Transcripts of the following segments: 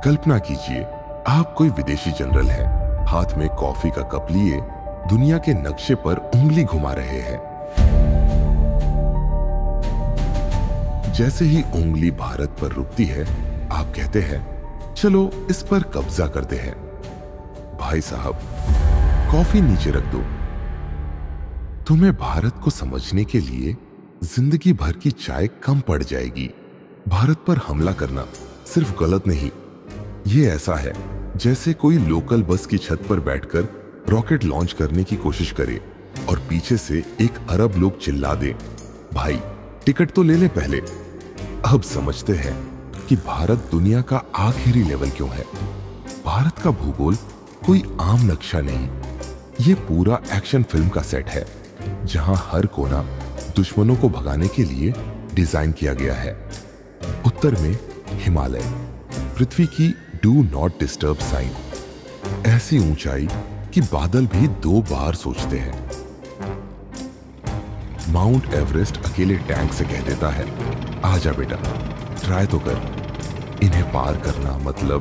कल्पना कीजिए, आप कोई विदेशी जनरल हैं, हाथ में कॉफी का कप लिए दुनिया के नक्शे पर उंगली घुमा रहे हैं। जैसे ही उंगली भारत पर रुकती है, आप कहते हैं, चलो इस पर कब्जा करते हैं। भाई साहब, कॉफी नीचे रख दो। तुम्हें भारत को समझने के लिए जिंदगी भर की चाय कम पड़ जाएगी। भारत पर हमला करना सिर्फ गलत नहीं, ये ऐसा है जैसे कोई लोकल बस की छत पर बैठकर रॉकेट लॉन्च करने की कोशिश करे और पीछे से 1 अरब लोग चिल्ला दे, भाई टिकट तो ले ले पहले। अब समझते हैं कि भारत दुनिया का आखिरी लेवल क्यों है। भारत का भूगोल कोई आम नक्शा नहीं, ये पूरा एक्शन फिल्म का सेट है, जहां हर कोना दुश्मनों को भगाने के लिए डिजाइन किया गया है। उत्तर में हिमालय, पृथ्वी की डू नॉट डिस्टर्ब साइन, ऐसी ऊंचाई कि बादल भी 2 बार सोचते हैं। माउंट एवरेस्ट अकेले टैंक से कह देता है, आजा बेटा, ट्राई तो कर। इन्हें पार करना मतलब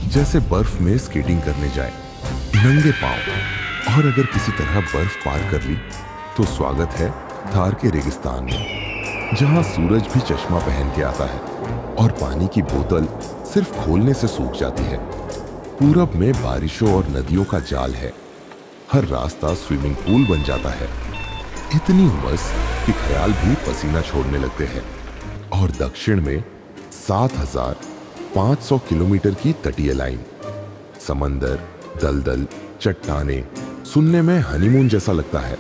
जैसे बर्फ में स्केटिंग करने जाए नंगे पांव, और अगर किसी तरह बर्फ पार कर ली तो स्वागत है थार के रेगिस्तान में, जहां सूरज भी चश्मा पहन के आता है और पानी की बोतल सिर्फ खोलने से सूख जाती है। पूरब में बारिशों और नदियों का जाल है, हर रास्ता स्विमिंग पूल बन जाता है। इतनी उमस कि ख्याल भी पसीना छोड़ने लगते हैं। और दक्षिण में 7,500 किलोमीटर की तटीय लाइन, समंदर, दलदल, चट्टाने, सुनने में हनीमून जैसा लगता है,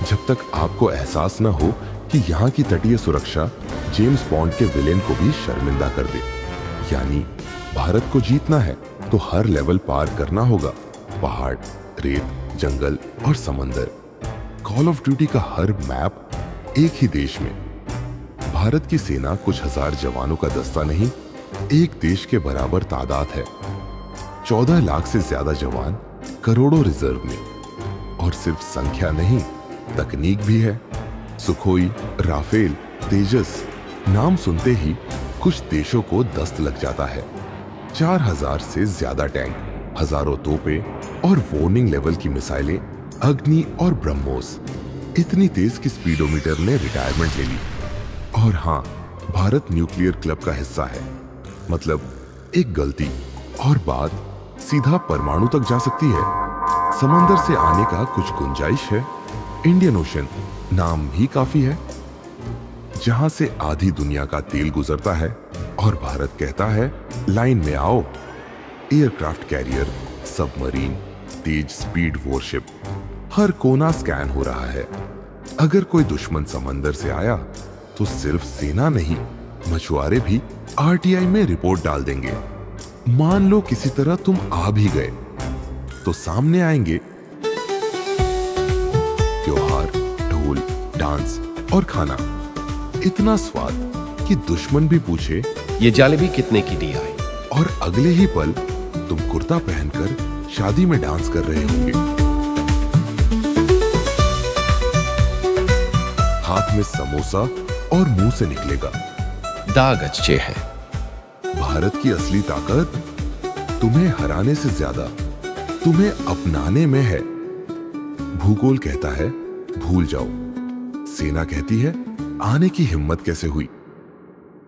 जब तक आपको एहसास न हो कि यहाँ की तटीय सुरक्षा जेम्स बॉन्ड के विलेन को भी शर्मिंदा कर दे। यानी भारत को जीतना है तो हर लेवल पार करना होगा, पहाड़, रेत, जंगल और समंदर। कॉल ऑफ ड्यूटी का हर मैप एक ही देश में। भारत की सेना कुछ हजार जवानों का दस्ता नहीं, एक देश के बराबर तादाद है। 14 लाख से ज्यादा जवान, करोड़ों रिजर्व में। और सिर्फ संख्या नहीं, तकनीक भी है। सुखोई, राफेल, तेजस, नाम सुनते ही कुछ देशों को दस्त लग जाता है। 4000 से ज्यादा टैंक, हजारों तोपें और वार्निंग लेवल की मिसाइलें, अग्नि और ब्रह्मोस, इतनी तेज कि स्पीडोमीटर ने रिटायरमेंट ले ली। और हाँ, भारत न्यूक्लियर क्लब का हिस्सा है, मतलब एक गलती और बात सीधा परमाणु तक जा सकती है। समंदर से आने का कुछ गुंजाइश है। इंडियन ओशन नाम ही काफी है, जहां से आधी दुनिया का तेल गुजरता है। और भारत कहता है, लाइन में आओ। एयरक्राफ्ट कैरियर, सबमरीन, तेज स्पीड वॉरशिप, हर कोना स्कैन हो रहा है। अगर कोई दुश्मन समंदर से आया तो सिर्फ सेना नहीं, मछुआरे भी आरटीआई में रिपोर्ट डाल देंगे। मान लो किसी तरह तुम आ भी गए तो सामने आएंगे त्योहार, ढोल, डांस और खाना, इतना स्वाद कि दुश्मन भी पूछे, ये जलेबी कितने की दी है? और अगले ही पल तुम कुर्ता पहनकर शादी में डांस कर रहे होंगे। हाथ में समोसा और मुंह से निकलेगा, दाग अच्छे हैं। भारत की असली ताकत तुम्हें हराने से ज्यादा तुम्हें अपनाने में है। भूगोल कहता है, भूल जाओ। सेना कहती है, आने की हिम्मत कैसे हुई।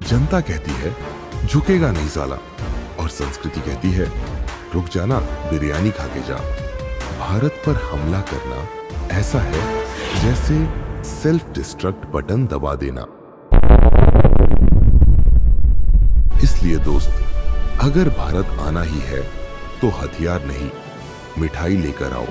जनता कहती है, झुकेगा नहीं साला। और संस्कृति कहती है, रुक जाना, बिरयानी खा के जा। भारत पर हमला करना ऐसा है जैसे सेल्फ डिस्ट्रक्ट बटन दबा देना। इसलिए दोस्त, अगर भारत आना ही है तो हथियार नहीं, मिठाई लेकर आओ।